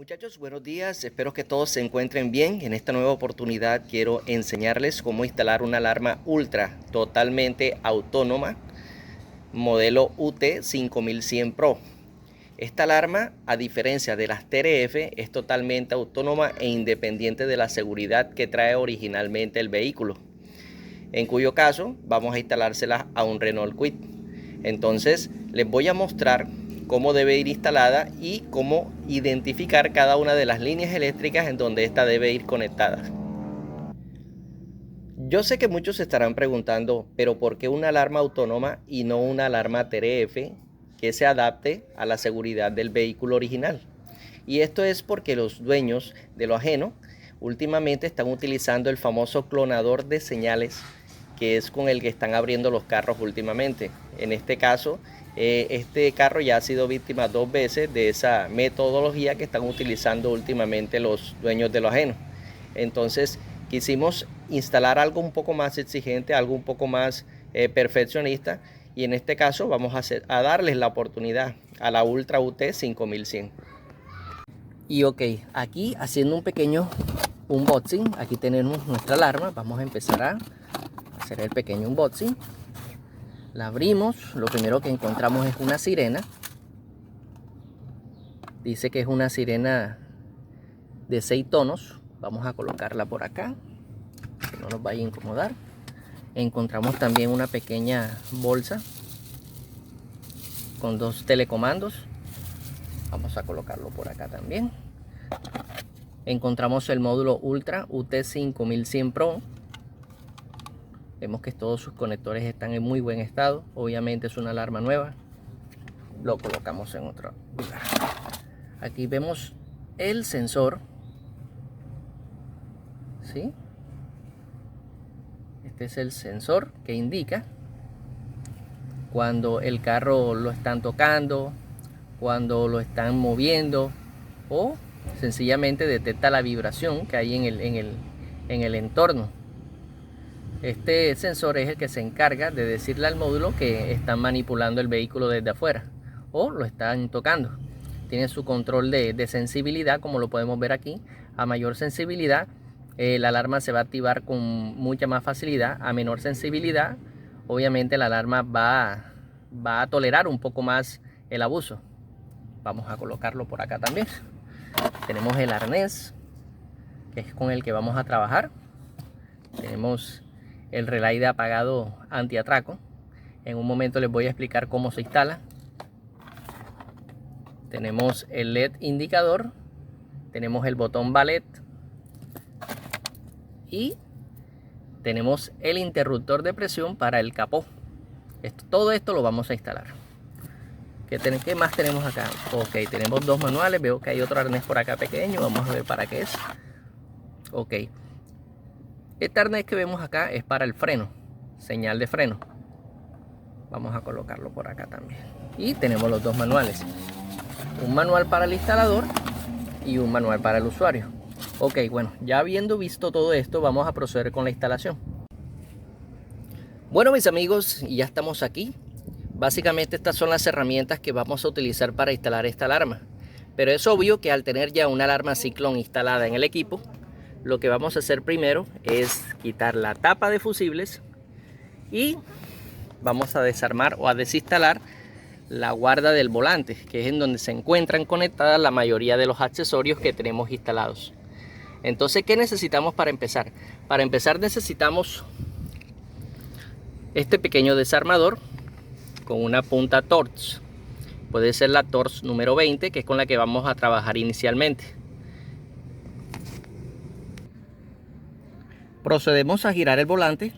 Muchachos, buenos días, espero que todos se encuentren bien. En esta nueva oportunidad quiero enseñarles cómo instalar una alarma ultra totalmente autónoma modelo UT5100 Pro. Esta alarma, a diferencia de las TRF, es totalmente autónoma e independiente de la seguridad que trae originalmente el vehículo, en cuyo caso vamos a instalárselas a un Renault Kwid. Entonces les voy a mostrar cómo debe ir instalada y cómo identificar cada una de las líneas eléctricas en donde esta debe ir conectada. Yo sé que muchos se estarán preguntando, pero ¿por qué una alarma autónoma y no una alarma TRF que se adapte a la seguridad del vehículo original? Y esto es porque los dueños de lo ajeno últimamente están utilizando el famoso clonador de señales, que es con el que están abriendo los carros últimamente. En este caso, este carro ya ha sido víctima 2 veces de esa metodología que están utilizando últimamente los dueños de lo ajeno. Entonces quisimos instalar algo un poco más exigente, algo un poco más perfeccionista, y en este caso vamos a darles la oportunidad a la Ultra UT 5100. Y ok, aquí haciendo un pequeño unboxing, aquí tenemos nuestra alarma. Vamos a empezar a hacer el pequeño unboxing. La abrimos, lo primero que encontramos es una sirena. Dice que es una sirena de 6 tonos. Vamos a colocarla por acá, que no nos vaya a incomodar. Encontramos también una pequeña bolsa con 2 telecomandos. Vamos a colocarlo por acá también. Encontramos el módulo Ultra UT5100 Pro. Vemos que todos sus conectores están en muy buen estado. Obviamente es una alarma nueva. Lo colocamos en otro lugar. Aquí vemos el sensor, ¿sí? Este es el sensor que indica cuando el carro lo están tocando, cuando lo están moviendo, o sencillamente detecta la vibración que hay en el entorno. Este sensor es el que se encarga de decirle al módulo que están manipulando el vehículo desde afuera o lo están tocando. Tiene su control de sensibilidad, como lo podemos ver aquí. A mayor sensibilidad, la alarma se va a activar con mucha más facilidad. A menor sensibilidad, obviamente la alarma va a tolerar un poco más el abuso. Vamos a colocarlo por acá también. Tenemos el arnés, que es con el que vamos a trabajar. Tenemos el relay de apagado antiatraco. En un momento les voy a explicar cómo se instala. Tenemos el LED indicador, tenemos el botón ballet y tenemos el interruptor de presión para el capó. Todo esto lo vamos a instalar. ¿Qué más tenemos acá? Ok, tenemos 2 manuales. Veo que hay otro arnés por acá pequeño. Vamos a ver para qué es. Ok. Este arnés que vemos acá es para el freno, señal de freno. Vamos a colocarlo por acá también. Y tenemos los 2 manuales. Un manual para el instalador y un manual para el usuario. Ok, bueno, ya habiendo visto todo esto, vamos a proceder con la instalación. Bueno, mis amigos, ya estamos aquí. Básicamente estas son las herramientas que vamos a utilizar para instalar esta alarma. Pero es obvio que al tener ya una alarma Ciclón instalada en el equipo, lo que vamos a hacer primero es quitar la tapa de fusibles y vamos a desarmar o a desinstalar la guarda del volante, que es en donde se encuentran conectadas la mayoría de los accesorios que tenemos instalados. Entonces, ¿qué necesitamos para empezar? Para empezar necesitamos este pequeño desarmador con una punta Torx. Puede ser la Torx número 20, que es con la que vamos a trabajar inicialmente. Procedemos a girar el volante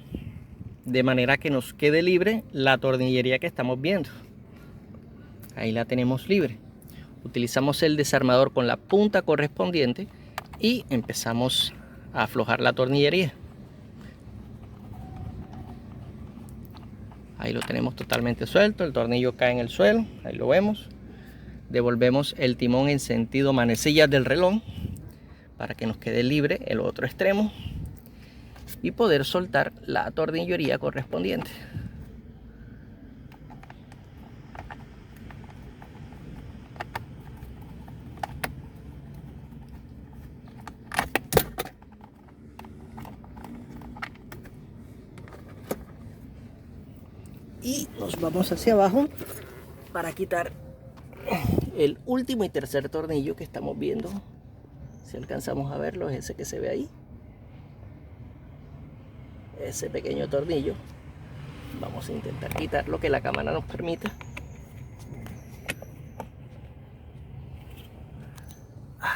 de manera que nos quede libre la tornillería que estamos viendo. Ahí la tenemos libre. Utilizamos el desarmador con la punta correspondiente y empezamos a aflojar la tornillería. Ahí lo tenemos totalmente suelto, el tornillo cae en el suelo, ahí lo vemos. Devolvemos el timón en sentido manecillas del reloj para que nos quede libre el otro extremo y poder soltar la tornillería correspondiente. Y nos vamos hacia abajo para quitar el último y tercer tornillo que estamos viendo. Si alcanzamos a verlo, es ese que se ve ahí. Ese pequeño tornillo. Vamos a intentar quitar lo que la cámara nos permita.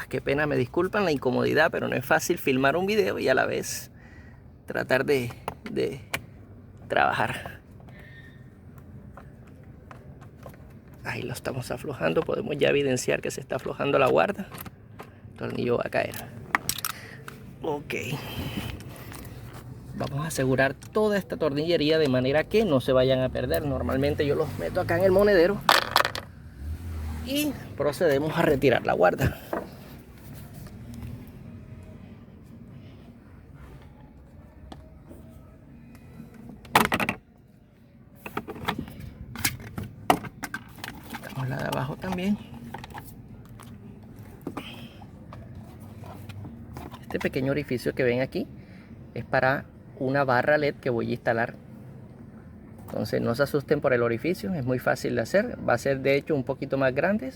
Qué pena, me disculpan la incomodidad, pero no es fácil filmar un video y a la vez tratar de trabajar. Ahí lo estamos aflojando, podemos ya evidenciar que se está aflojando la guarda. El tornillo va a caer. Ok. Vamos a asegurar toda esta tornillería de manera que no se vayan a perder. Normalmente yo los meto acá en el monedero y procedemos a retirar la guarda. Quitamos la de abajo también. Este pequeño orificio que ven aquí es para una barra LED que voy a instalar. Entonces no se asusten por el orificio, es muy fácil de hacer. Va a ser de hecho un poquito más grande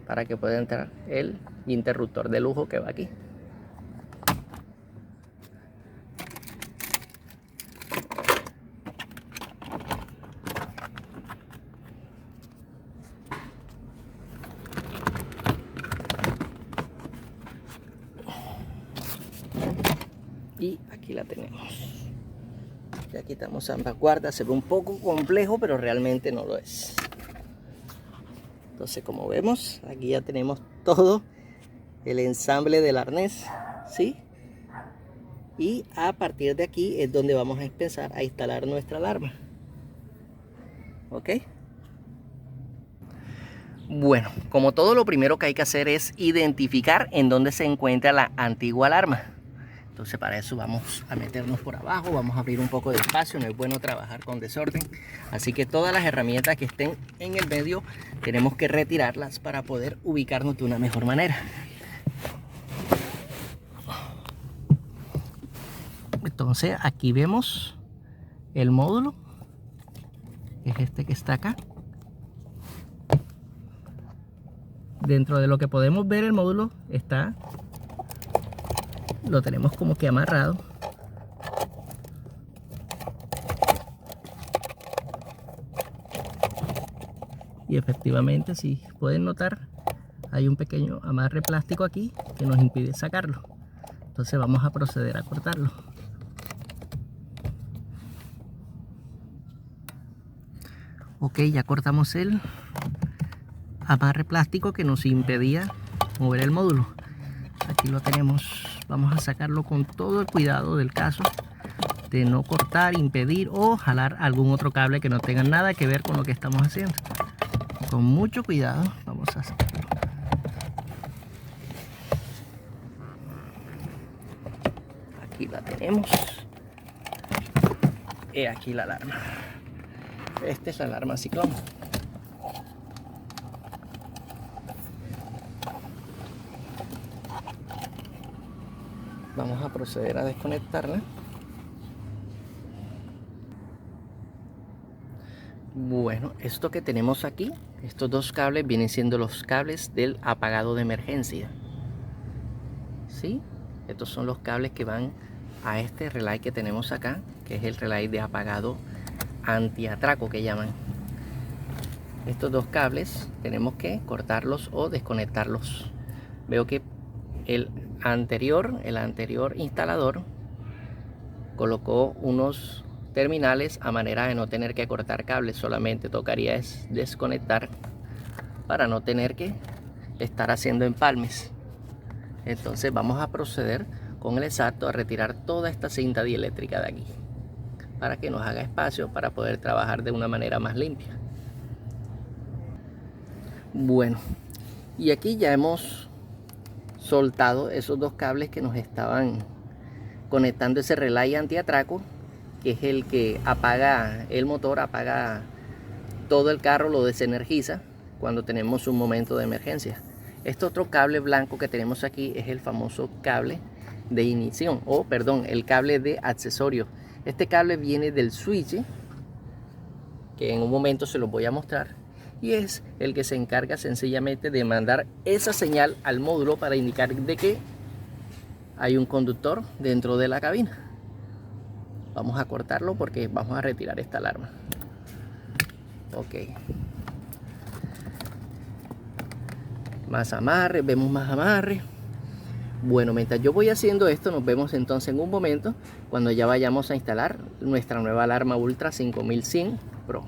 para que pueda entrar el interruptor de lujo que va aquí. Y aquí la tenemos. Ya quitamos ambas guardas. Se ve un poco complejo, pero realmente no lo es. Entonces, como vemos, aquí ya tenemos todo el ensamble del arnés, ¿sí? Y a partir de aquí es donde vamos a empezar a instalar nuestra alarma. ¿Ok? Bueno, como todo, lo primero que hay que hacer es identificar en dónde se encuentra la antigua alarma. Entonces para eso vamos a meternos por abajo, vamos a abrir un poco de espacio, no es bueno trabajar con desorden. Así que todas las herramientas que estén en el medio tenemos que retirarlas para poder ubicarnos de una mejor manera. Entonces aquí vemos el módulo, que es este que está acá. Dentro de lo que podemos ver, el módulo está... lo tenemos como que amarrado. Y efectivamente, si pueden notar, hay un pequeño amarre plástico aquí que nos impide sacarlo. Entonces vamos a proceder a cortarlo. Ok, ya cortamos el amarre plástico que nos impedía mover el módulo. Aquí lo tenemos. Vamos a sacarlo con todo el cuidado del caso de no cortar, impedir o jalar algún otro cable que no tenga nada que ver con lo que estamos haciendo. Con mucho cuidado vamos a sacarlo. Aquí la tenemos. Y aquí la alarma. Esta es la alarma Ciclón. Vamos a proceder a desconectarla. Bueno, esto que tenemos aquí, estos dos cables vienen siendo los cables del apagado de emergencia. ¿Sí? Estos son los cables que van a este relay que tenemos acá, que es el relay de apagado antiatraco que llaman. Estos dos cables tenemos que cortarlos o desconectarlos. Veo que el anterior instalador colocó unos terminales a manera de no tener que cortar cables, solamente tocaría es desconectar para no tener que estar haciendo empalmes. Entonces vamos a proceder con el exacto a retirar toda esta cinta dieléctrica de aquí para que nos haga espacio para poder trabajar de una manera más limpia. Bueno, y aquí ya hemos soltado esos dos cables que nos estaban conectando ese relay antiatraco, que es el que apaga el motor, apaga todo el carro, lo desenergiza cuando tenemos un momento de emergencia. Este otro cable blanco que tenemos aquí es el famoso cable de ignición, o perdón, el cable de accesorio. Este cable viene del switch que en un momento se los voy a mostrar, y es el que se encarga sencillamente de mandar esa señal al módulo para indicar de que hay un conductor dentro de la cabina. Vamos a cortarlo porque vamos a retirar esta alarma. Ok. Más amarre, vemos más amarre. Bueno, mientras yo voy haciendo esto, nos vemos entonces en un momento cuando ya vayamos a instalar nuestra nueva alarma Ultra 5100 Pro.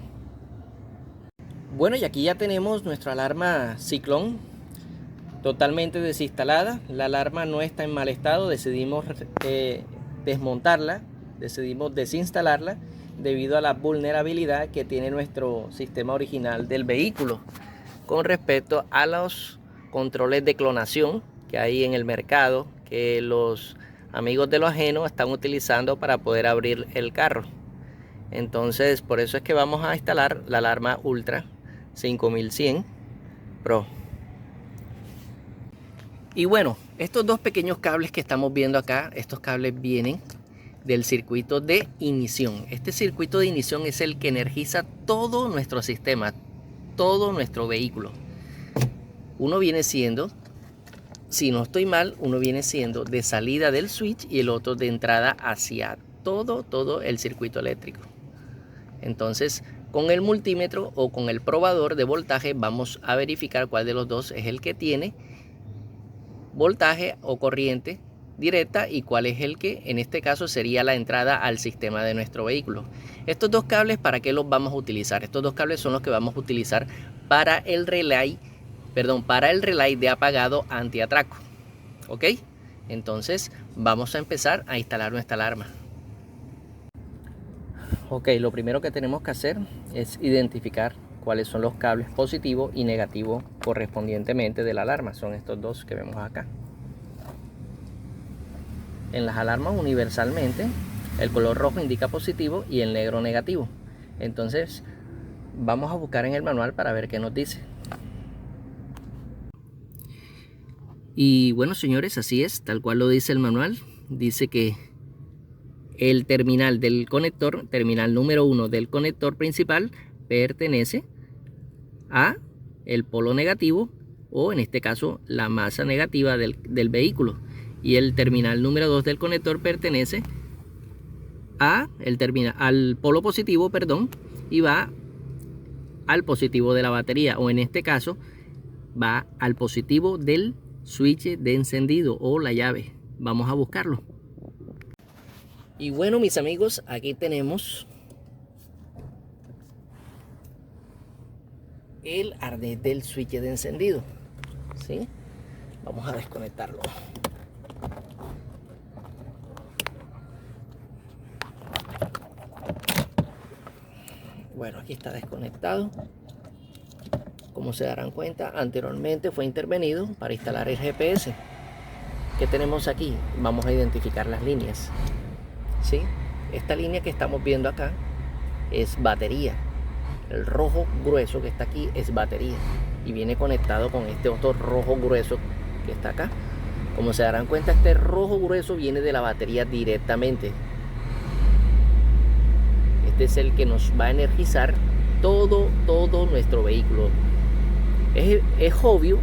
Bueno, y aquí ya tenemos nuestra alarma Ciclón totalmente desinstalada. La alarma no está en mal estado. Decidimos desmontarla, decidimos desinstalarla debido a la vulnerabilidad que tiene nuestro sistema original del vehículo con respecto a los controles de clonación que hay en el mercado, que los amigos de lo ajeno están utilizando para poder abrir el carro. Entonces, por eso es que vamos a instalar la alarma Ultra 5100 Pro. Y bueno, estos dos pequeños cables que estamos viendo acá, estos cables vienen del circuito de ignición. Este circuito de ignición es el que energiza todo nuestro sistema, todo nuestro vehículo. Uno viene siendo, si no estoy mal, uno viene siendo de salida del switch y el otro de entrada hacia todo el circuito eléctrico. Entonces, con el multímetro o con el probador de voltaje vamos a verificar cuál de los dos es el que tiene voltaje o corriente directa y cuál es el que en este caso sería la entrada al sistema de nuestro vehículo. Estos dos cables, ¿para qué los vamos a utilizar? Estos dos cables son los que vamos a utilizar para el relay, de apagado antiatraco. ¿Ok? Entonces vamos a empezar a instalar nuestra alarma. Ok, lo primero que tenemos que hacer es identificar cuáles son los cables positivos y negativos correspondientemente de la alarma. Son estos dos que vemos acá. En las alarmas universalmente el color rojo indica positivo y el negro negativo. Entonces vamos a buscar en el manual para ver qué nos dice. Y bueno, señores, así es, tal cual lo dice el manual. Dice que el terminal del conector, terminal número 1 del conector principal, pertenece a el polo negativo, o en este caso la masa negativa del vehículo, y el terminal número 2 del conector pertenece al polo positivo, perdón, y va al positivo de la batería, o en este caso va al positivo del switch de encendido o la llave. Vamos a buscarlo. Y bueno, mis amigos, aquí tenemos el arnés del switch de encendido, ¿sí? Vamos a desconectarlo. Bueno, aquí está desconectado. Como se darán cuenta, anteriormente fue intervenido para instalar el GPS. ¿Qué tenemos aquí? Vamos a identificar las líneas, ¿sí? Esta línea que estamos viendo acá es batería. El rojo grueso que está aquí es batería y viene conectado con este otro rojo grueso que está acá. Como se darán cuenta, este rojo grueso viene de la batería directamente. Este es el que nos va a energizar todo nuestro vehículo. Es obvio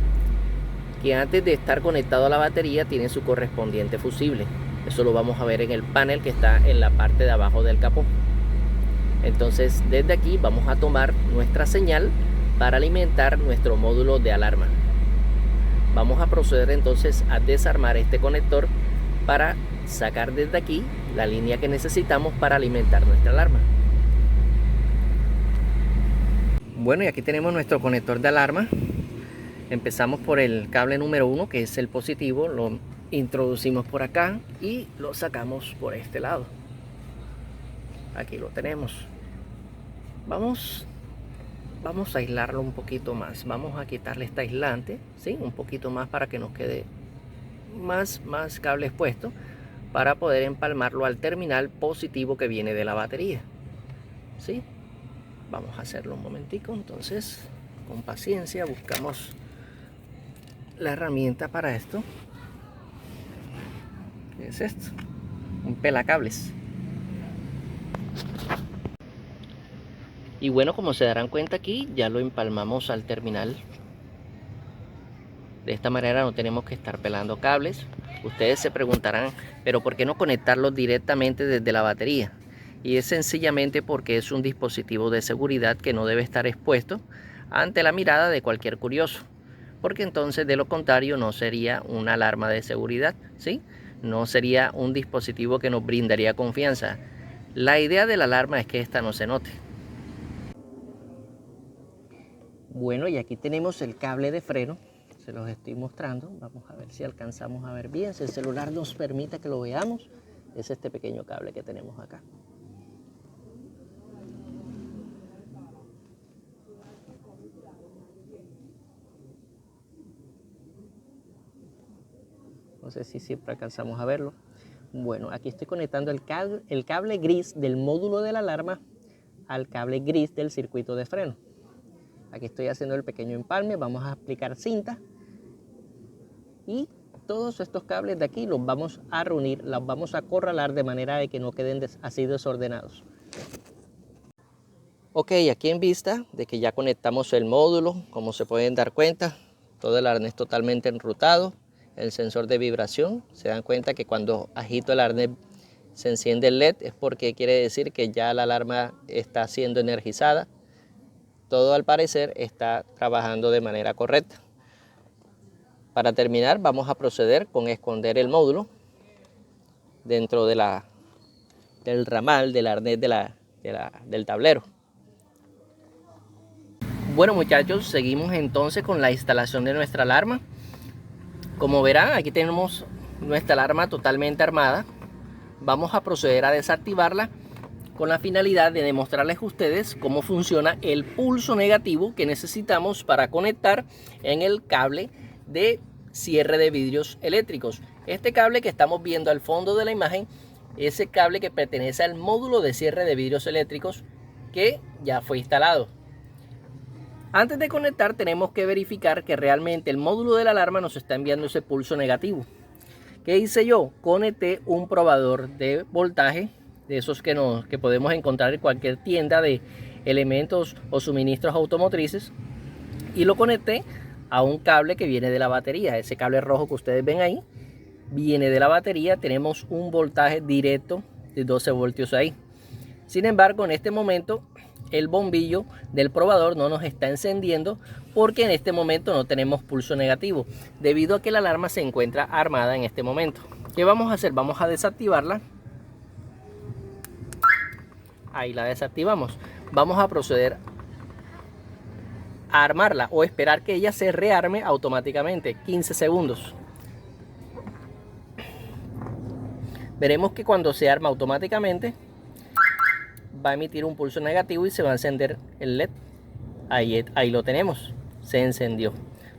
que antes de estar conectado a la batería tiene su correspondiente fusible. Eso lo vamos a ver en el panel que está en la parte de abajo del capó. Entonces, desde aquí vamos a tomar nuestra señal para alimentar nuestro módulo de alarma. Vamos a proceder entonces a desarmar este conector para sacar desde aquí la línea que necesitamos para alimentar nuestra alarma. Bueno, y aquí tenemos nuestro conector de alarma. Empezamos por el cable número 1, que es el positivo. Lo introducimos por acá y lo sacamos por este lado. Aquí lo tenemos. Vamos a aislarlo un poquito más. Vamos a quitarle este aislante, ¿sí? Un poquito más para que nos quede más cables puestos para poder empalmarlo al terminal positivo que viene de la batería, ¿sí? Vamos a hacerlo un momentico. Entonces, con paciencia, buscamos la herramienta para esto. ¿Qué es esto? Un pelacables. Y bueno, como se darán cuenta aquí, ya lo empalmamos al terminal. De esta manera no tenemos que estar pelando cables. Ustedes se preguntarán, pero ¿por qué no conectarlos directamente desde la batería? Y es sencillamente porque es un dispositivo de seguridad que no debe estar expuesto ante la mirada de cualquier curioso, porque entonces de lo contrario no sería una alarma de seguridad, ¿sí? No sería un dispositivo que nos brindaría confianza. La idea de la alarma es que esta no se note. Bueno, y aquí tenemos el cable de freno, se los estoy mostrando. Vamos a ver si alcanzamos a ver bien, si el celular nos permite que lo veamos. Es este pequeño cable que tenemos acá. No sé si siempre alcanzamos a verlo. Bueno, aquí estoy conectando el cable gris del módulo de la alarma al cable gris del circuito de freno. Aquí estoy haciendo el pequeño empalme, vamos a aplicar cinta y todos estos cables de aquí los vamos a reunir, los vamos a acorralar de manera de que no queden así desordenados. Ok, aquí en vista de que ya conectamos el módulo, como se pueden dar cuenta, todo el arnés totalmente enrutado, el sensor de vibración, se dan cuenta que cuando agito el arnés se enciende el LED, es porque quiere decir que ya la alarma está siendo energizada. Todo al parecer está trabajando de manera correcta. Para terminar vamos a proceder con esconder el módulo dentro de del ramal del arnés del tablero. Bueno muchachos, seguimos entonces con la instalación de nuestra alarma. Como verán, aquí tenemos nuestra alarma totalmente armada. Vamos a proceder a desactivarla con la finalidad de demostrarles a ustedes cómo funciona el pulso negativo que necesitamos para conectar en el cable de cierre de vidrios eléctricos. Este cable que estamos viendo al fondo de la imagen es el cable que pertenece al módulo de cierre de vidrios eléctricos que ya fue instalado. Antes de conectar tenemos que verificar que realmente el módulo de la alarma nos está enviando ese pulso negativo. ¿Qué hice yo? Conecté un probador de voltaje, de esos que podemos encontrar en cualquier tienda de elementos o suministros automotrices, y lo conecté a un cable que viene de la batería. Ese cable rojo que ustedes ven ahí viene de la batería. Tenemos un voltaje directo de 12 voltios ahí. Sin embargo, en este momento el bombillo del probador no nos está encendiendo porque en este momento no tenemos pulso negativo, debido a que la alarma se encuentra armada en este momento. ¿Qué vamos a hacer? Vamos a desactivarla. Ahí la desactivamos. Vamos a proceder a armarla o esperar que ella se rearme automáticamente, 15 segundos. Veremos que cuando se arma automáticamente va a emitir un pulso negativo y se va a encender el LED. Ahí lo tenemos, se encendió,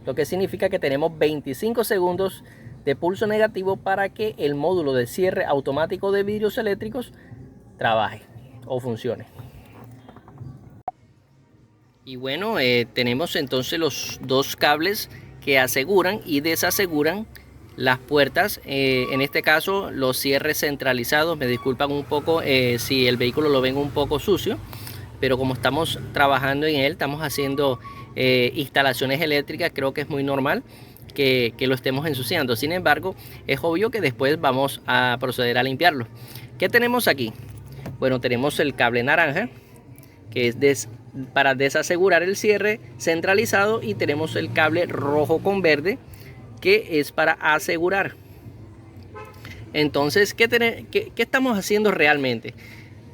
lo que significa que tenemos 25 segundos de pulso negativo para que el módulo de cierre automático de vidrios eléctricos trabaje o funcione. Y bueno, tenemos entonces los dos cables que aseguran y desaseguran las puertas, en este caso los cierres centralizados. Me disculpan un poco si el vehículo lo ven un poco sucio, pero como estamos trabajando en él, estamos haciendo instalaciones eléctricas, creo que es muy normal que lo estemos ensuciando. Sin embargo, es obvio que después vamos a proceder a limpiarlo. ¿Qué tenemos aquí? Bueno, tenemos el cable naranja, que es para desasegurar el cierre centralizado, y tenemos el cable rojo con verde, que es para asegurar. Entonces, ¿qué estamos haciendo realmente?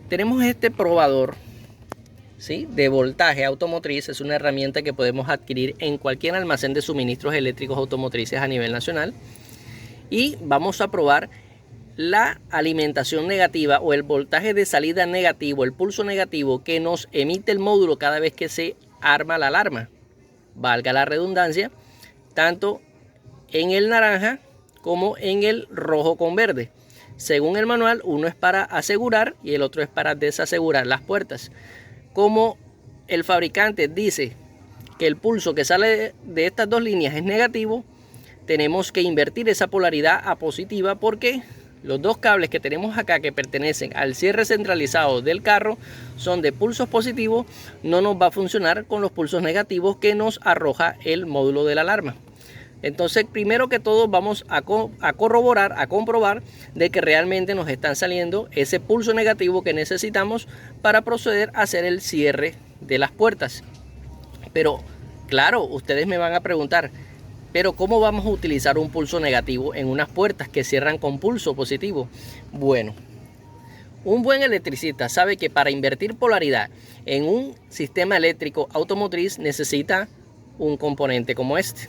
Tenemos este probador, ¿sí?, de voltaje automotriz. Es una herramienta que podemos adquirir en cualquier almacén de suministros eléctricos automotrices a nivel nacional. Y vamos a probar la alimentación negativa o el voltaje de salida negativo, el pulso negativo que nos emite el módulo cada vez que se arma la alarma. Valga la redundancia, tanto en el naranja como en el rojo con verde. Según el manual, uno es para asegurar y el otro es para desasegurar las puertas. Como el fabricante dice que el pulso que sale de estas dos líneas es negativo, tenemos que invertir esa polaridad a positiva, porque los dos cables que tenemos acá que pertenecen al cierre centralizado del carro son de pulsos positivos, no nos va a funcionar con los pulsos negativos que nos arroja el módulo de la alarma. Entonces, primero que todo vamos a corroborar, a comprobar de que realmente nos están saliendo ese pulso negativo que necesitamos para proceder a hacer el cierre de las puertas. Pero claro, ustedes me van a preguntar, pero ¿cómo vamos a utilizar un pulso negativo en unas puertas que cierran con pulso positivo? Bueno, un buen electricista sabe que para invertir polaridad en un sistema eléctrico automotriz necesita un componente como este.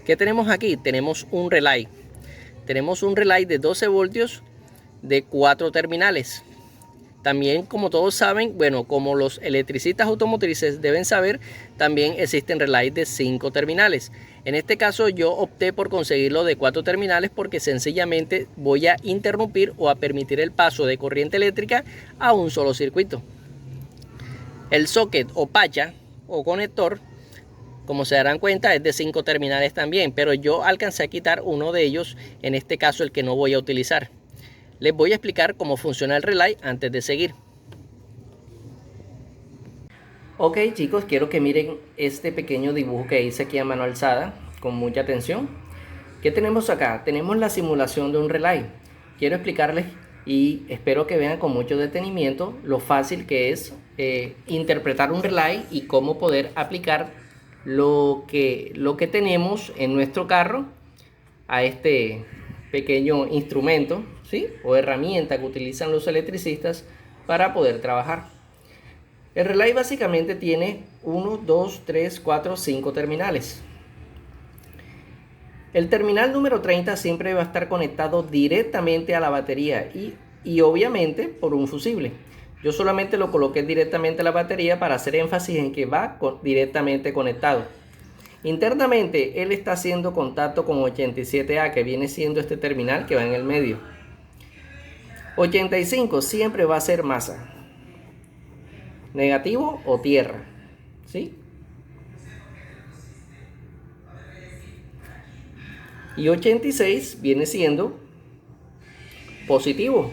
¿Qué tenemos aquí? Tenemos un relay. Tenemos un relay de 12 voltios de 4 terminales. También, como todos saben, bueno, como los electricistas automotrices deben saber, también existen relays de 5 terminales. En este caso yo opté por conseguirlo de 4 terminales porque sencillamente voy a interrumpir o a permitir el paso de corriente eléctrica a un solo circuito. El socket o pacha o conector, como se darán cuenta, es de 5 terminales también, pero yo alcancé a quitar uno de ellos, en este caso el que no voy a utilizar. Les voy a explicar cómo funciona el relay antes de seguir. Ok chicos, quiero que miren este pequeño dibujo que hice aquí a mano alzada con mucha atención. ¿Qué tenemos acá? Tenemos la simulación de un relay. Quiero explicarles y espero que vean con mucho detenimiento lo fácil que es interpretar un relay y cómo poder aplicar lo que tenemos en nuestro carro a este pequeño instrumento, ¿sí? O herramienta que utilizan los electricistas para poder trabajar. El relay básicamente tiene 1, 2, 3, 4, 5 terminales. El terminal número 30 siempre va a estar conectado directamente a la batería y obviamente por un fusible. Yo solamente lo coloqué directamente a la batería para hacer énfasis en que va directamente conectado. Internamente él está haciendo contacto con 87A, que viene siendo este terminal que va en el medio. 85 siempre va a ser masa, negativo o tierra, ¿sí? Y 86 viene siendo positivo.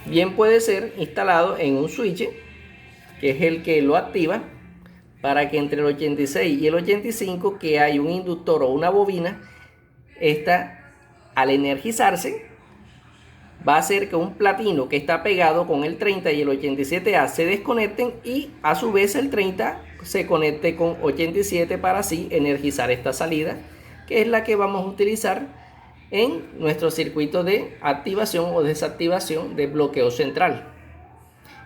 Bien puede ser instalado en un switch, que es el que lo activa, para que entre el 86 y el 85, que hay un inductor o una bobina, esta al energizarse va a hacer que un platino que está pegado con el 30 y el 87A se desconecten y a su vez el 30 se conecte con 87 para así energizar esta salida, que es la que vamos a utilizar en nuestro circuito de activación o desactivación de bloqueo central.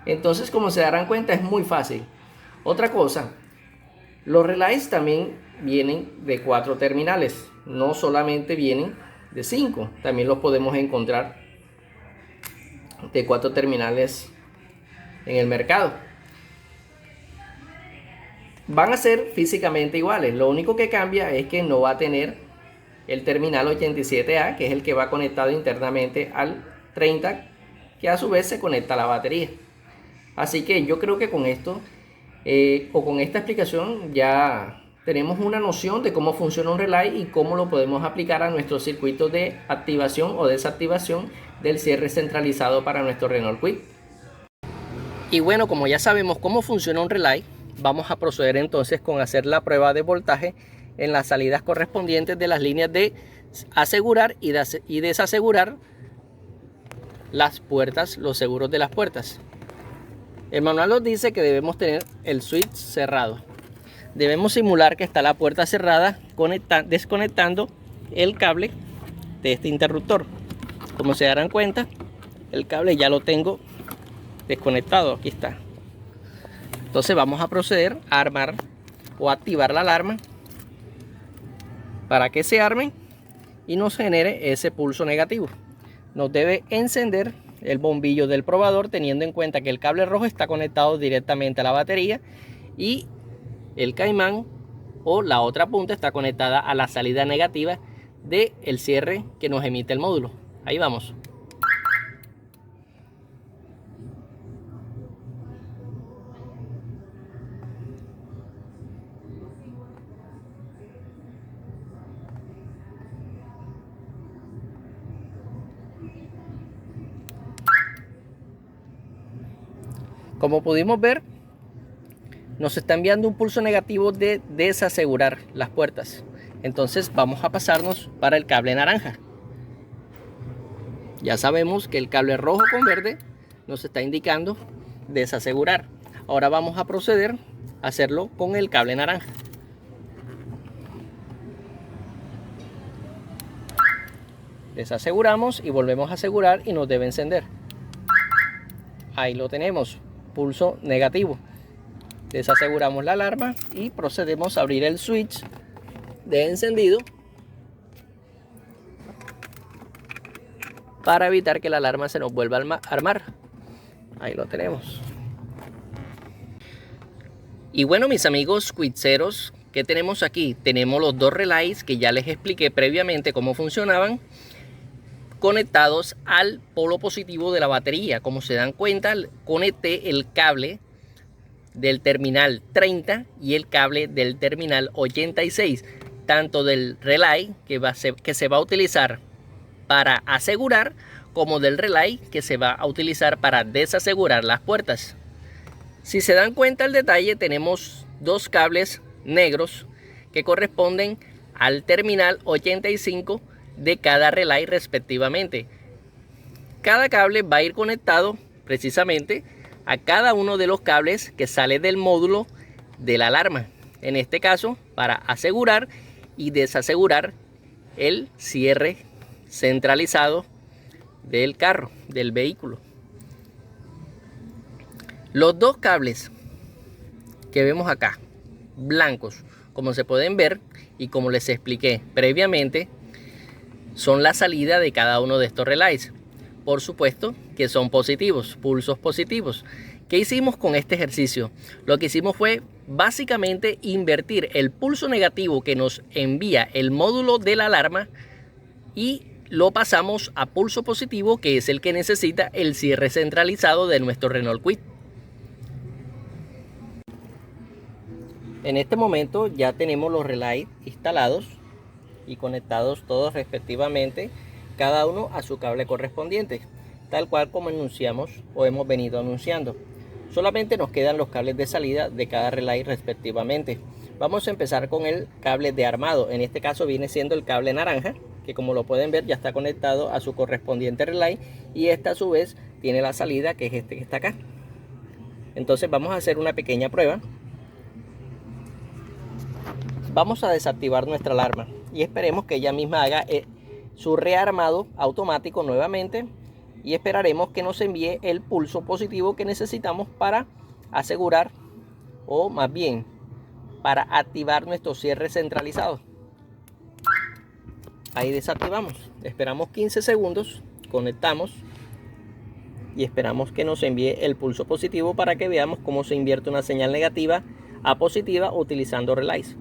Entonces, como se darán cuenta, es muy fácil. Otra cosa, los relays también vienen de 4 terminales, no solamente vienen de 5, también los podemos encontrar de 4 terminales en el mercado. Van a ser físicamente iguales, lo único que cambia es que no va a tener el terminal 87A, que es el que va conectado internamente al 30, que a su vez se conecta a la batería. Así que yo creo que con esto o con esta explicación ya tenemos una noción de cómo funciona un relay y cómo lo podemos aplicar a nuestro circuito de activación o desactivación del cierre centralizado para nuestro Renault Kwid. Y bueno, como ya sabemos cómo funciona un relay, vamos a proceder entonces con hacer la prueba de voltaje en las salidas correspondientes de las líneas de asegurar y desasegurar las puertas, los seguros de las puertas. El manual nos dice que debemos tener el switch cerrado. Debemos simular que está la puerta cerrada desconectando el cable de este interruptor. Como se darán cuenta, el cable ya lo tengo desconectado, aquí está. Entonces vamos a proceder a armar o activar la alarma para que se arme y nos genere ese pulso negativo. Nos debe encender el bombillo del probador, teniendo en cuenta que el cable rojo está conectado directamente a la batería y el caimán o la otra punta está conectada a la salida negativa del cierre que nos emite el módulo. Ahí vamos. Como pudimos ver, nos está enviando un pulso negativo de desasegurar las puertas. Entonces vamos a pasarnos para el cable naranja. Ya sabemos que el cable rojo con verde nos está indicando desasegurar. Ahora vamos a proceder a hacerlo con el cable naranja. Desaseguramos y volvemos a asegurar y nos debe encender. Ahí lo tenemos, pulso negativo. Desaseguramos la alarma y procedemos a abrir el switch de encendido para evitar que la alarma se nos vuelva a armar. Ahí lo tenemos. Y bueno, mis amigos quitseros, ¿qué tenemos aquí? Tenemos los dos relays que ya les expliqué previamente cómo funcionaban, conectados al polo positivo de la batería. Como se dan cuenta, conecté el cable del terminal 30 y el cable del terminal 86, tanto del relay que se va a utilizar para asegurar, como del relay que se va a utilizar para desasegurar las puertas. Si se dan cuenta el detalle, tenemos dos cables negros que corresponden al terminal 85 de cada relay respectivamente. Cada cable va a ir conectado precisamente a cada uno de los cables que sale del módulo de la alarma. En este caso, para asegurar y desasegurar el cierre centralizado del carro, del vehículo. Los dos cables que vemos acá, blancos, como se pueden ver y como les expliqué previamente, son la salida de cada uno de estos relays. Por supuesto que son positivos, pulsos positivos. ¿Qué hicimos con este ejercicio? Lo que hicimos fue básicamente invertir el pulso negativo que nos envía el módulo de la alarma y lo pasamos a pulso positivo, que es el que necesita el cierre centralizado de nuestro Renault Kwid. En este momento ya tenemos los relays instalados y conectados todos respectivamente, cada uno a su cable correspondiente, tal cual como anunciamos o hemos venido anunciando. Solamente nos quedan los cables de salida de cada relay respectivamente. Vamos a empezar con el cable de armado. En este caso viene siendo el cable naranja, que como lo pueden ver ya está conectado a su correspondiente relay, y esta a su vez tiene la salida, que es este que está acá. Entonces vamos a hacer una pequeña prueba. Vamos a desactivar nuestra alarma y esperemos que ella misma haga su rearmado automático nuevamente, y esperaremos que nos envíe el pulso positivo que necesitamos para asegurar, o más bien para activar nuestro cierre centralizado. Ahí desactivamos, esperamos 15 segundos, conectamos y esperamos que nos envíe el pulso positivo para que veamos cómo se invierte una señal negativa a positiva utilizando relays.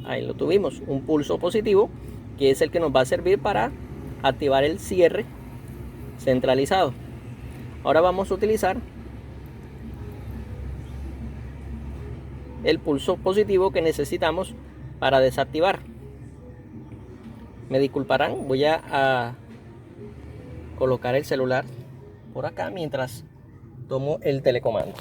Ahí lo tuvimos, un pulso positivo, que es el que nos va a servir para activar el cierre centralizado. Ahora vamos a utilizar el pulso positivo que necesitamos para desactivar. Me disculparán, voy a colocar el celular por acá mientras tomo el telecomando.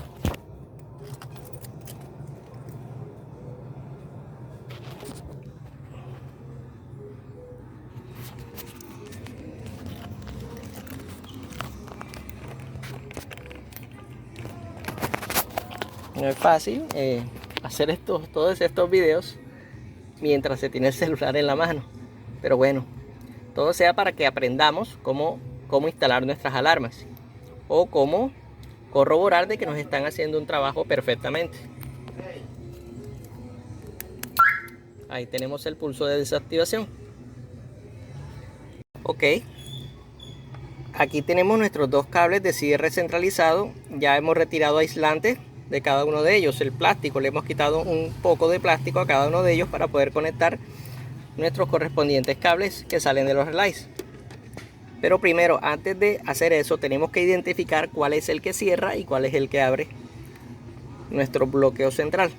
No es fácil hacer todos estos videos mientras se tiene el celular en la mano, pero bueno, todo sea para que aprendamos cómo instalar nuestras alarmas o cómo corroborar de que nos están haciendo un trabajo perfectamente. Ahí tenemos el pulso de desactivación. Ok, aquí tenemos nuestros dos cables de cierre centralizado. Ya hemos retirado aislantes de cada uno de ellos, el plástico, le hemos quitado un poco de plástico a cada uno de ellos para poder conectar nuestros correspondientes cables que salen de los relays. Pero primero, antes de hacer eso, tenemos que identificar cuál es el que cierra y cuál es el que abre nuestro bloqueo central.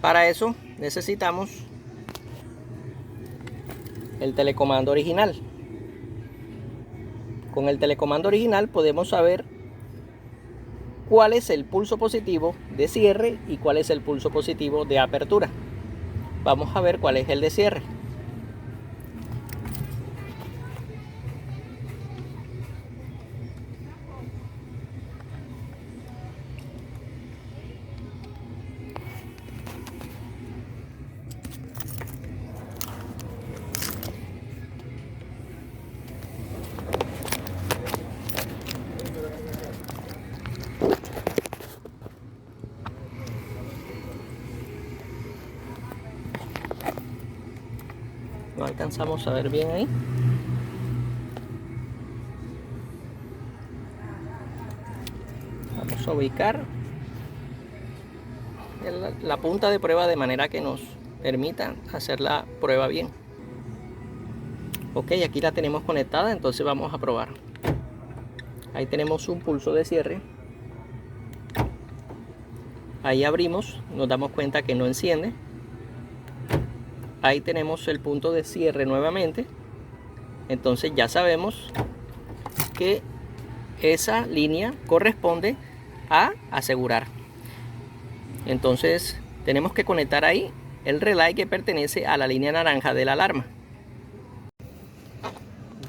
Para eso necesitamos el telecomando original. Con el telecomando original podemos saber cuál es el pulso positivo de cierre y cuál es el pulso positivo de apertura. Vamos a ver cuál es el de cierre. No alcanzamos a ver bien ahí. Vamos a ubicar la punta de prueba de manera que nos permita hacer la prueba bien. Ok, aquí la tenemos conectada, entonces vamos a probar. Ahí tenemos un pulso de cierre. Ahí abrimos, nos damos cuenta que no enciende. Ahí tenemos el punto de cierre nuevamente. Entonces ya sabemos que esa línea corresponde a asegurar. Entonces tenemos que conectar ahí el relay que pertenece a la línea naranja de la alarma.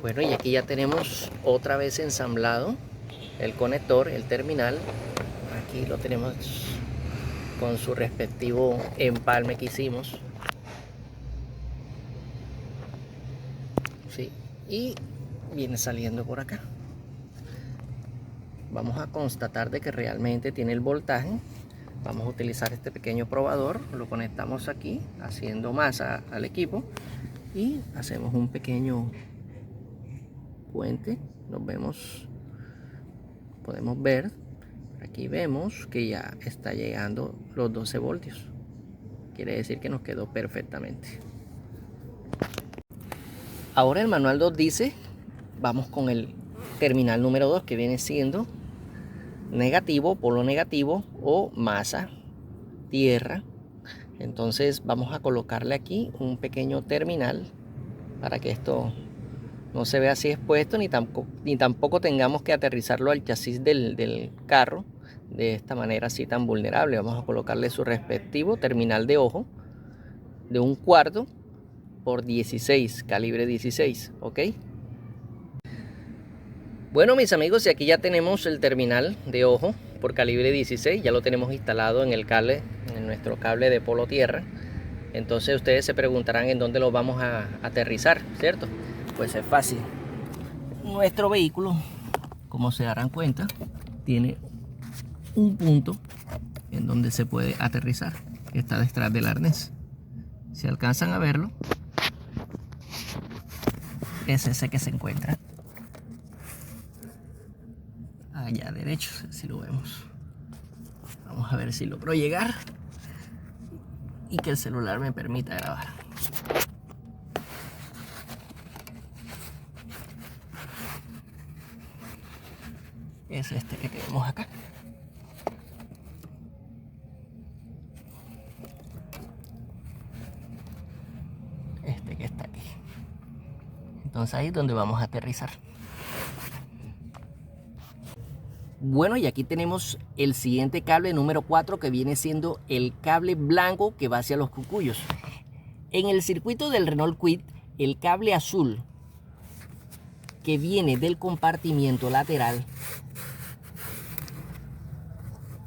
Bueno, y aquí ya tenemos otra vez ensamblado el conector, el terminal. Aquí lo tenemos con su respectivo empalme que hicimos. Sí, y viene saliendo por acá. Vamos a constatar de que realmente tiene el voltaje. Vamos a utilizar este pequeño probador, lo conectamos aquí haciendo masa al equipo y hacemos un pequeño puente. Nos vemos, podemos ver, aquí vemos que ya está llegando los 12 voltios. Quiere decir que nos quedó perfectamente. Ahora el manual nos dice, vamos con el terminal número 2 que viene siendo negativo, polo negativo o masa, tierra. Entonces vamos a colocarle aquí un pequeño terminal para que esto no se vea así expuesto, ni tampoco tengamos que aterrizarlo al chasis del carro de esta manera así tan vulnerable. Vamos a colocarle su respectivo terminal de ojo de 1/4 por 16, calibre 16, ¿ok? Bueno, mis amigos, y aquí ya tenemos el terminal de ojo por calibre 16, ya lo tenemos instalado en el cable, en nuestro cable de polo tierra. Entonces ustedes se preguntarán en dónde lo vamos a aterrizar, ¿cierto? Pues es fácil. Nuestro vehículo, como se darán cuenta, tiene un punto en donde se puede aterrizar, que está detrás del arnés. Si alcanzan a verlo, es ese que se encuentra allá derecho, si lo vemos. Vamos a ver si logro llegar y que el celular me permita grabar. Es este que tenemos acá. Este que está aquí. Entonces ahí es donde vamos a aterrizar. Bueno, y aquí tenemos el siguiente cable número 4, que viene siendo el cable blanco que va hacia los cucuyos. En el circuito del Renault Kwid, el cable azul que viene del compartimiento lateral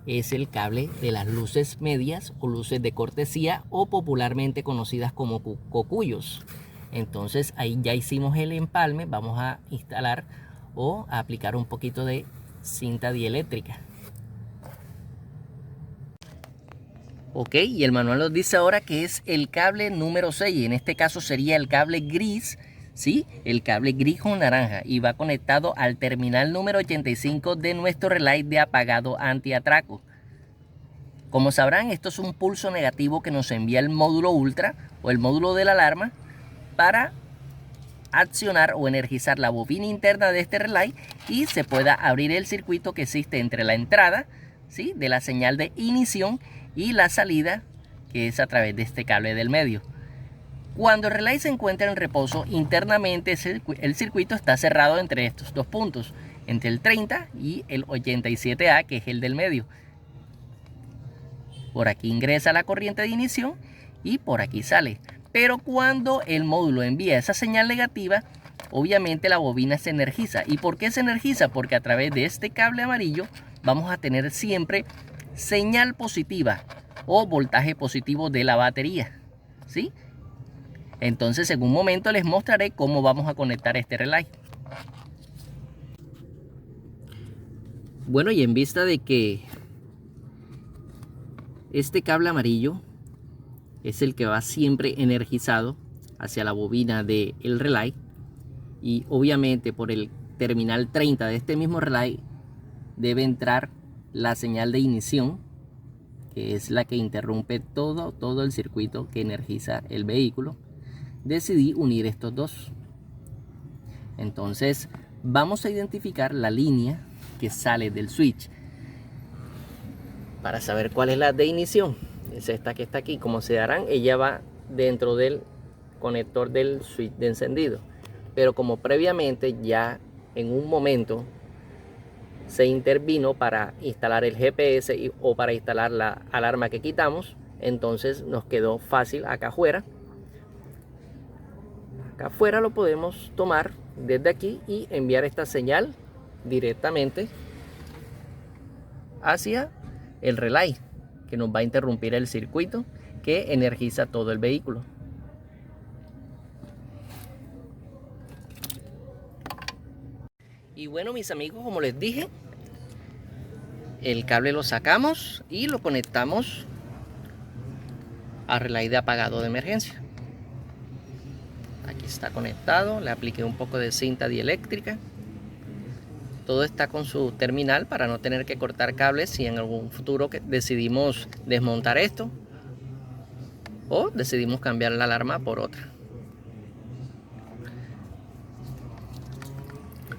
es el cable de las luces medias o luces de cortesía, o popularmente conocidas como cocuyos. Entonces ahí ya hicimos el empalme. Vamos a instalar o a aplicar un poquito de cinta dieléctrica. Ok, y el manual nos dice ahora que es el cable número 6. En este caso sería el cable gris, ¿sí? El cable gris con naranja, y va conectado al terminal número 85 de nuestro relay de apagado antiatraco. Como sabrán, esto es un pulso negativo que nos envía el módulo ultra o el módulo de la alarma para accionar o energizar la bobina interna de este relay y se pueda abrir el circuito que existe entre la entrada, ¿sí?, de la señal de ignición y la salida, que es a través de este cable del medio. Cuando el relay se encuentra en reposo, internamente el circuito está cerrado entre estos dos puntos, entre el 30 y el 87A, que es el del medio. Por aquí ingresa la corriente de ignición y por aquí sale. Pero cuando el módulo envía esa señal negativa, obviamente la bobina se energiza. ¿Y por qué se energiza? Porque a través de este cable amarillo vamos a tener siempre señal positiva o voltaje positivo de la batería, ¿sí? Entonces en un momento les mostraré cómo vamos a conectar este relay. Bueno, y en vista de que este cable amarillo es el que va siempre energizado hacia la bobina del relay, y obviamente por el terminal 30 de este mismo relay debe entrar la señal de ignición, que es la que interrumpe todo el circuito que energiza el vehículo. Decidí unir estos dos. Entonces vamos a identificar la línea que sale del switch para saber cuál es la de ignición. Es esta que está aquí. Como se darán, ella va dentro del conector del switch de encendido, pero como previamente ya en un momento se intervino para instalar el GPS o para instalar la alarma que quitamos, entonces nos quedó fácil acá afuera. Acá afuera lo podemos tomar desde aquí y enviar esta señal directamente hacia el relay, que nos va a interrumpir el circuito que energiza todo el vehículo. Y bueno, mis amigos, como les dije, el cable lo sacamos y lo conectamos al relay de apagado de emergencia. Aquí está conectado, le apliqué un poco de cinta dieléctrica. Todo está con su terminal para no tener que cortar cables si en algún futuro decidimos desmontar esto o decidimos cambiar la alarma por otra.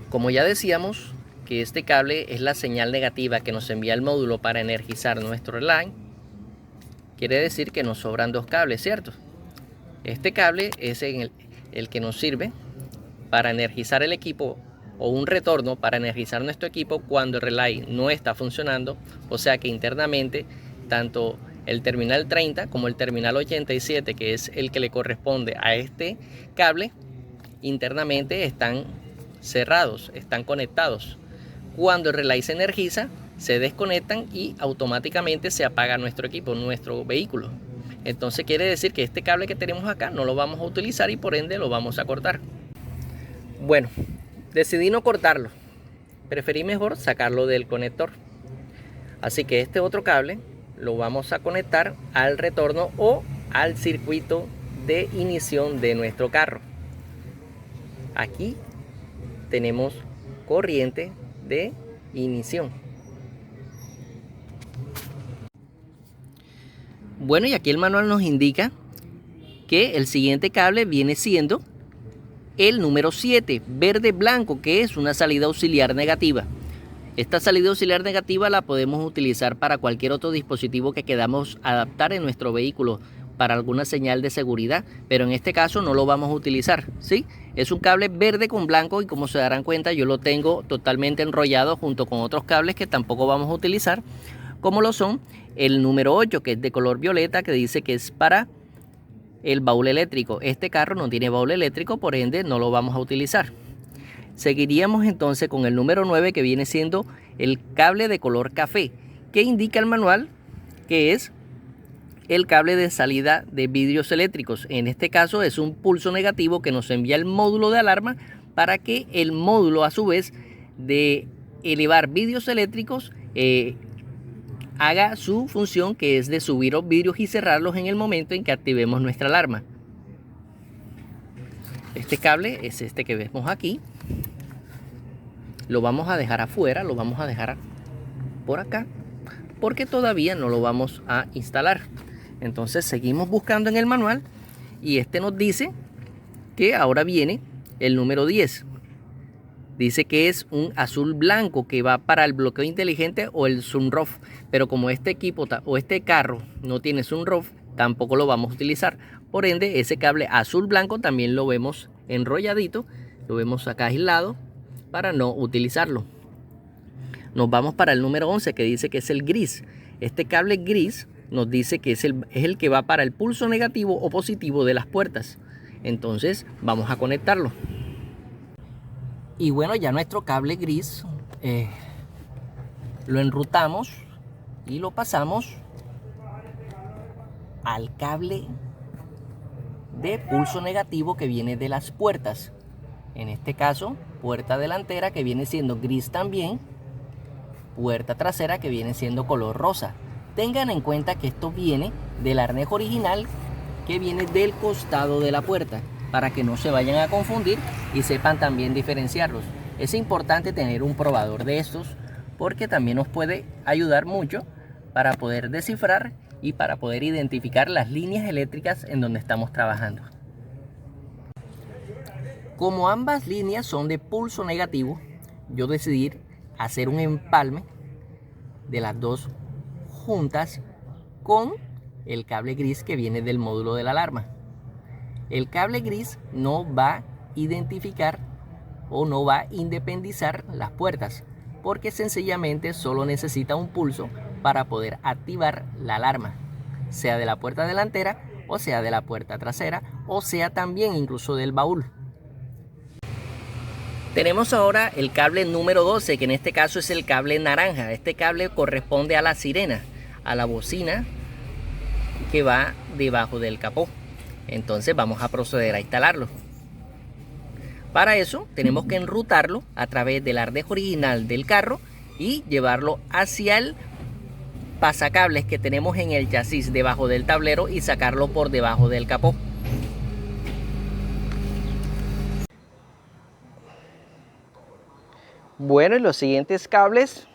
Como ya decíamos que este cable es la señal negativa que nos envía el módulo para energizar nuestro relay, quiere decir que nos sobran dos cables, ¿cierto? Este cable es el que nos sirve para energizar el equipo, o un retorno para energizar nuestro equipo cuando el relay no está funcionando, o sea que internamente tanto el terminal 30 como el terminal 87, que es el que le corresponde a este cable, internamente están cerrados, están conectados. Cuando el relay se energiza, se desconectan y automáticamente se apaga nuestro equipo, nuestro vehículo. Entonces quiere decir que este cable que tenemos acá no lo vamos a utilizar y por ende lo vamos a cortar. Bueno, decidí no cortarlo, preferí mejor sacarlo del conector. Así que este otro cable lo vamos a conectar al retorno o al circuito de ignición de nuestro carro. Aquí tenemos corriente de ignición. Bueno, y aquí el manual nos indica que el siguiente cable viene siendo el número 7, verde blanco, que es una salida auxiliar negativa. Esta salida auxiliar negativa la podemos utilizar para cualquier otro dispositivo que queramos adaptar en nuestro vehículo para alguna señal de seguridad, pero en este caso no lo vamos a utilizar, ¿sí? Es un cable verde con blanco y como se darán cuenta yo lo tengo totalmente enrollado junto con otros cables que tampoco vamos a utilizar, como lo son el número 8, que es de color violeta, que dice que es para el baúl eléctrico. Este carro no tiene baúl eléctrico, por ende no lo vamos a utilizar. Seguiríamos entonces con el número 9, que viene siendo el cable de color café, que indica el manual que es el cable de salida de vidrios eléctricos. En este caso es un pulso negativo que nos envía el módulo de alarma para que el módulo, a su vez de elevar vidrios eléctricos, haga su función, que es de subir los vidrios y cerrarlos en el momento en que activemos nuestra alarma. Este cable es este que vemos aquí. Lo vamos a dejar afuera, lo vamos a dejar por acá, porque todavía no lo vamos a instalar. Entonces seguimos buscando en el manual y este nos dice que ahora viene el número 10. Dice que es un azul blanco que va para el bloqueo inteligente o el sunroof, pero como este equipo o este carro no tiene sunroof, tampoco lo vamos a utilizar. Por ende, ese cable azul blanco también lo vemos enrolladito, lo vemos acá aislado para no utilizarlo. Nos vamos para el número 11, que dice que es el gris. Este cable gris nos dice que es el que va para el pulso negativo o positivo de las puertas. Entonces vamos a conectarlo. Y bueno, ya nuestro cable gris lo enrutamos y lo pasamos al cable de pulso negativo que viene de las puertas. En este caso, puerta delantera, que viene siendo gris también, puerta trasera, que viene siendo color rosa. Tengan en cuenta que esto viene del arnés original, que viene del costado de la puerta, para que no se vayan a confundir y sepan también diferenciarlos. Es importante tener un probador de estos, porque también nos puede ayudar mucho para poder descifrar y para poder identificar las líneas eléctricas en donde estamos trabajando. Como ambas líneas son de pulso negativo, yo decidí hacer un empalme de las dos juntas con el cable gris que viene del módulo de la alarma. El cable gris no va a identificar o no va a independizar las puertas, porque sencillamente solo necesita un pulso para poder activar la alarma, sea de la puerta delantera o sea de la puerta trasera, o sea también incluso del baúl. Tenemos ahora el cable número 12, que en este caso es el cable naranja. Este cable corresponde a la sirena, a la bocina que va debajo del capó. Entonces vamos a proceder a instalarlo. Para eso tenemos que enrutarlo a través del arnés original del carro y llevarlo hacia el pasacables que tenemos en el chasis debajo del tablero y sacarlo por debajo del capó. Bueno, y los siguientes cables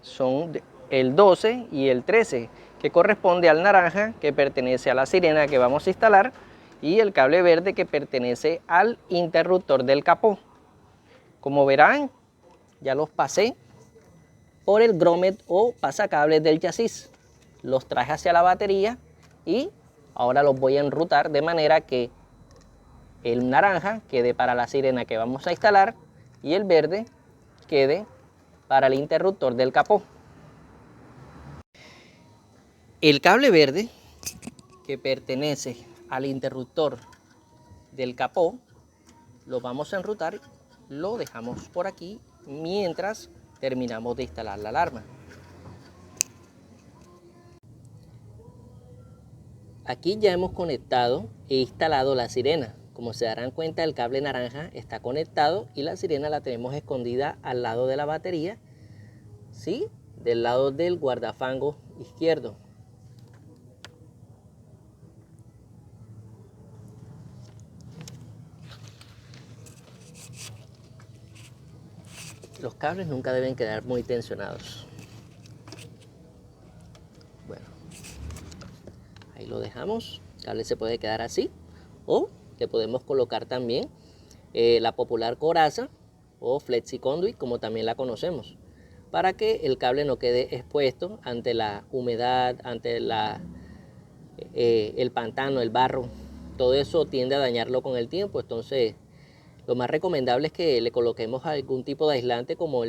son el 12 y el 13, que corresponde al naranja, que pertenece a la sirena que vamos a instalar, y el cable verde, que pertenece al interruptor del capó. Como verán, ya los pasé por el grommet o pasacables del chasis. Los traje hacia la batería y ahora los voy a enrutar de manera que el naranja quede para la sirena que vamos a instalar y el verde quede para el interruptor del capó. El cable verde, que pertenece al interruptor del capó, lo vamos a enrutar, lo dejamos por aquí mientras terminamos de instalar la alarma. Aquí ya hemos conectado e instalado la sirena. Como se darán cuenta, el cable naranja está conectado y la sirena la tenemos escondida al lado de la batería, ¿sí? Del lado del guardafango izquierdo. Los cables nunca deben quedar muy tensionados. Bueno, ahí lo dejamos. El cable se puede quedar así, o le podemos colocar también la popular coraza o flexi conduit, como también la conocemos, para que el cable no quede expuesto ante la humedad, ante el pantano, el barro. Todo eso tiende a dañarlo con el tiempo. Entonces lo más recomendable es que le coloquemos algún tipo de aislante, como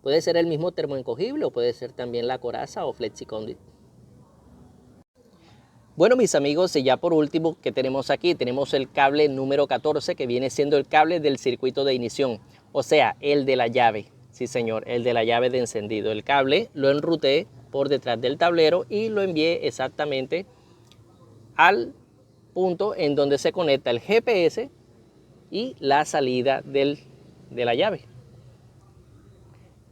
puede ser el mismo termoencogible o puede ser también la coraza o flexi conduit. Bueno, mis amigos, y ya por último, ¿qué tenemos aquí? Tenemos el cable número 14, que viene siendo el cable del circuito de ignición, o sea, el de la llave. Sí, señor, el de la llave de encendido. El cable lo enruté por detrás del tablero y lo envié exactamente al punto en donde se conecta el GPS y la salida de la llave.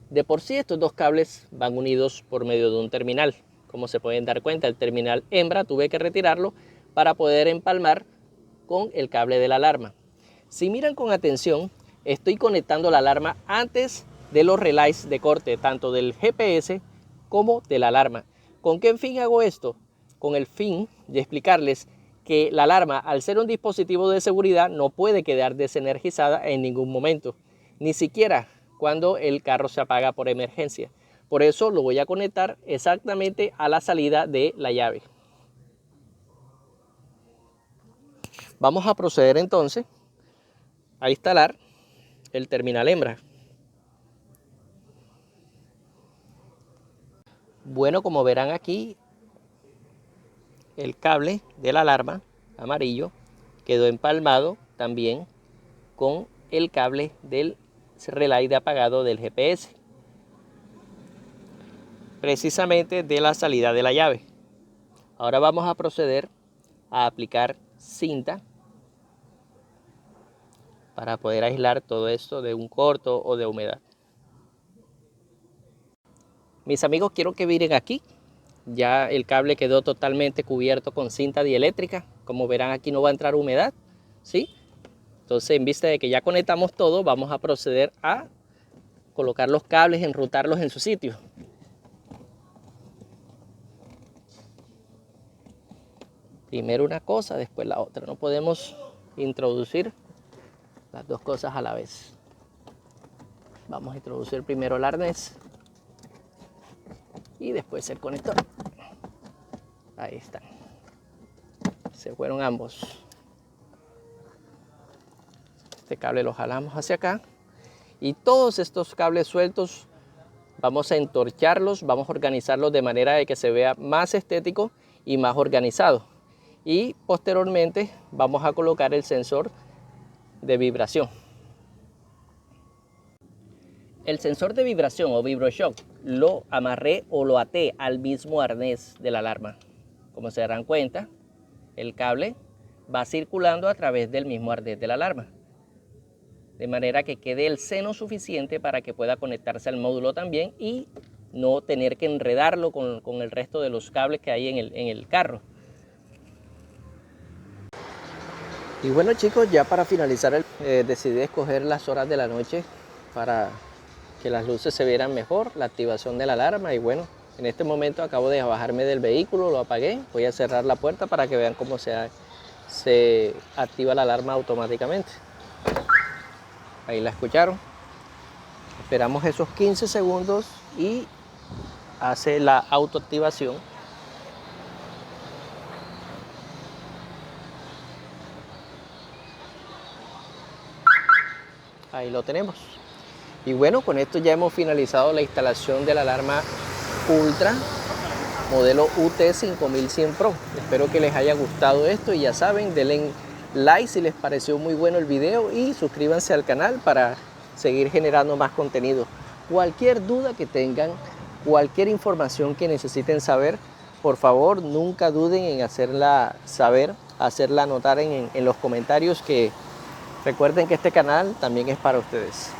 De por sí, estos dos cables van unidos por medio de un terminal. Como se pueden dar cuenta, el terminal hembra tuve que retirarlo para poder empalmar con el cable de la alarma. Si miran con atención, estoy conectando la alarma antes de los relays de corte, tanto del GPS como de la alarma. ¿Con qué fin hago esto? Con el fin de explicarles que la alarma, al ser un dispositivo de seguridad, no puede quedar desenergizada en ningún momento, ni siquiera cuando el carro se apaga por emergencia. Por eso lo voy a conectar exactamente a la salida de la llave. Vamos a proceder entonces a instalar el terminal hembra. Bueno, como verán aquí, el cable de la alarma amarillo quedó empalmado también con el cable del relay de apagado del GPS, precisamente de la salida de la llave. Ahora vamos a proceder a aplicar cinta para poder aislar todo esto de un corto o de humedad. Mis amigos, quiero que miren aquí. Ya el cable quedó totalmente cubierto con cinta dieléctrica. Como verán, aquí no va a entrar humedad, ¿sí? Entonces, en vista de que ya conectamos todo, vamos a proceder a colocar los cables, enrutarlos en su sitio. Primero una cosa, después la otra. No podemos introducir las dos cosas a la vez. Vamos a introducir primero el arnés y después el conector. Ahí están. Se fueron ambos. Este cable lo jalamos hacia acá. Y todos estos cables sueltos vamos a entorcharlos, vamos a organizarlos de manera de que se vea más estético y más organizado. Y posteriormente vamos a colocar el sensor de vibración. El sensor de vibración o VibraShock lo amarré o lo até al mismo arnés de la alarma. Como se darán cuenta, el cable va circulando a través del mismo arnés de la alarma, de manera que quede el seno suficiente para que pueda conectarse al módulo también y no tener que enredarlo con el resto de los cables que hay en el carro. Y bueno, chicos, ya para finalizar decidí escoger las horas de la noche para que las luces se vieran mejor, la activación de la alarma. Y bueno, en este momento acabo de bajarme del vehículo, lo apagué, voy a cerrar la puerta para que vean cómo se activa la alarma automáticamente. Ahí la escucharon. Esperamos esos 15 segundos y hace la autoactivación. Ahí lo tenemos. Y bueno, con esto ya hemos finalizado la instalación de la alarma Ultra modelo UT5100 Pro. Espero que les haya gustado esto y ya saben, denle like si les pareció muy bueno el video y suscríbanse al canal para seguir generando más contenido. Cualquier duda que tengan, cualquier información que necesiten saber, por favor nunca duden en hacerla saber, hacerla notar en los comentarios, que recuerden que este canal también es para ustedes.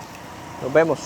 Nos vemos.